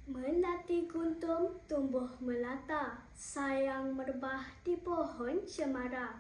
Melati kuntum tumbuh melata, sayang merebah di pohon cemara.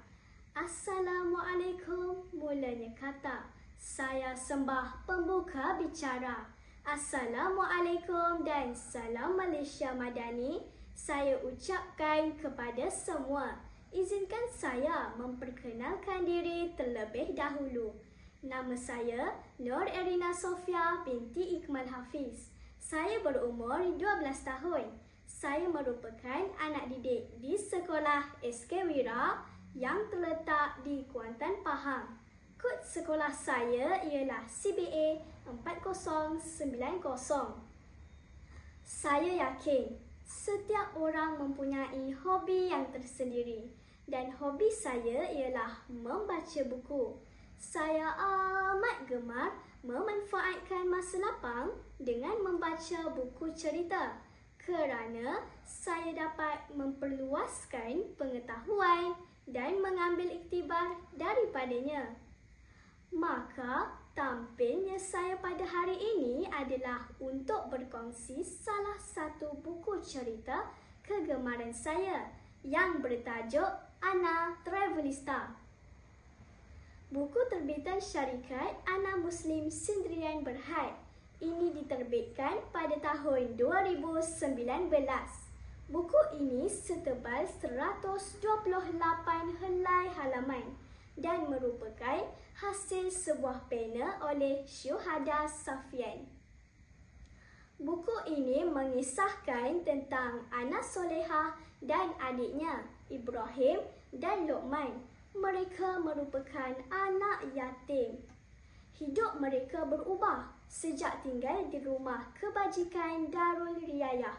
Assalamualaikum mulanya kata, saya sembah pembuka bicara. Assalamualaikum dan salam Malaysia Madani, saya ucapkan kepada semua. Izinkan saya memperkenalkan diri terlebih dahulu. Nama saya Nur Erina Sofia binti Ikmal Hafiz. Saya berumur 12 tahun. Saya merupakan anak didik di sekolah SK Wira yang terletak di Kuantan, Pahang. Kod sekolah saya ialah CBA 4090. Saya yakin setiap orang mempunyai hobi yang tersendiri dan hobi saya ialah membaca buku. Saya amat gemar memanfaatkan masa lapang dengan membaca buku cerita kerana saya dapat memperluaskan pengetahuan dan mengambil iktibar daripadanya. Maka, tampilnya saya pada hari ini adalah untuk berkongsi salah satu buku cerita kegemaran saya yang bertajuk Ana Travelista. Buku terbitan syarikat Ana Muslim Sendirian Berhad. Ini diterbitkan pada tahun 2019. Buku ini setebal 128 helai halaman dan merupakan hasil sebuah pena oleh Syuhada Safian. Buku ini mengisahkan tentang Ana Solehah dan adiknya Ibrahim dan Luqman. Mereka merupakan anak yatim. Hidup mereka berubah sejak tinggal di rumah kebajikan Darul Riayah.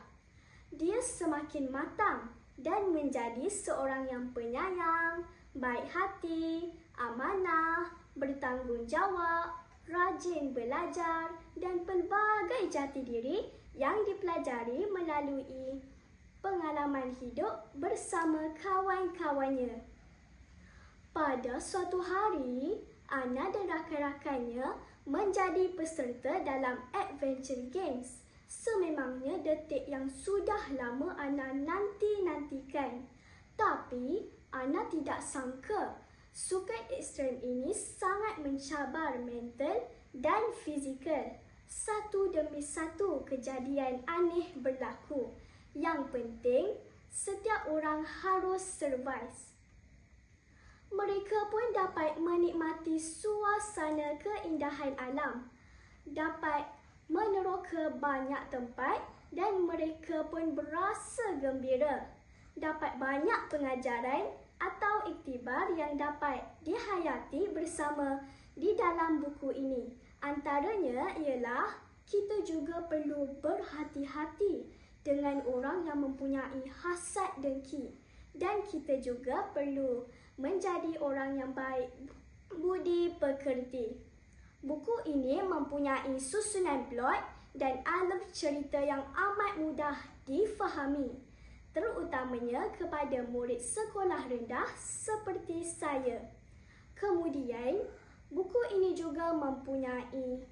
Dia semakin matang dan menjadi seorang yang penyayang, baik hati, amanah, bertanggungjawab, rajin belajar dan pelbagai jati diri yang dipelajari melalui pengalaman hidup bersama kawan-kawannya. Pada suatu hari, Ana dan rakan-rakannya menjadi peserta dalam Adventure Games. Sememangnya detik yang sudah lama Ana nanti-nantikan. Tapi, Ana tidak sangka sukan ekstrem ini sangat mencabar mental dan fizikal. Satu demi satu kejadian aneh berlaku. Yang penting, setiap orang harus survive. Mereka pun dapat menikmati suasana keindahan alam, dapat meneroka banyak tempat dan mereka pun berasa gembira. Dapat banyak pengajaran atau iktibar yang dapat dihayati bersama di dalam buku ini. Antaranya ialah kita juga perlu berhati-hati dengan orang yang mempunyai hasad dengki. Dan kita juga perlu menjadi orang yang baik budi pekerti. Buku ini mempunyai susunan plot dan alur cerita yang amat mudah difahami, terutamanya kepada murid sekolah rendah seperti saya. Kemudian, buku ini juga mempunyai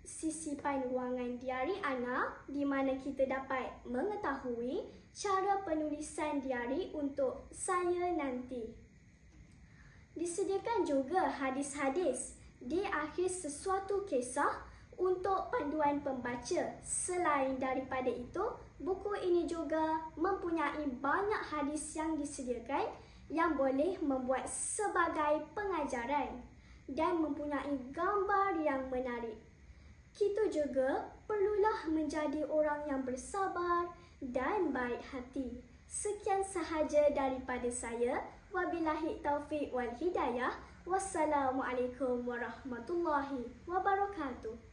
sisipan ruangan diari Ana di mana kita dapat mengetahui cara penulisan diari untuk saya nanti. Disediakan juga hadis-hadis di akhir sesuatu kisah untuk panduan pembaca. Selain daripada itu, buku ini juga mempunyai banyak hadis yang disediakan yang boleh membuat sebagai pengajaran dan mempunyai gambar yang menarik. Kita juga perlulah menjadi orang yang bersabar dan baik hati. Sekian sahaja daripada saya. Wabillahi taufiq wal hidayah. Wassalamualaikum warahmatullahi wabarakatuh.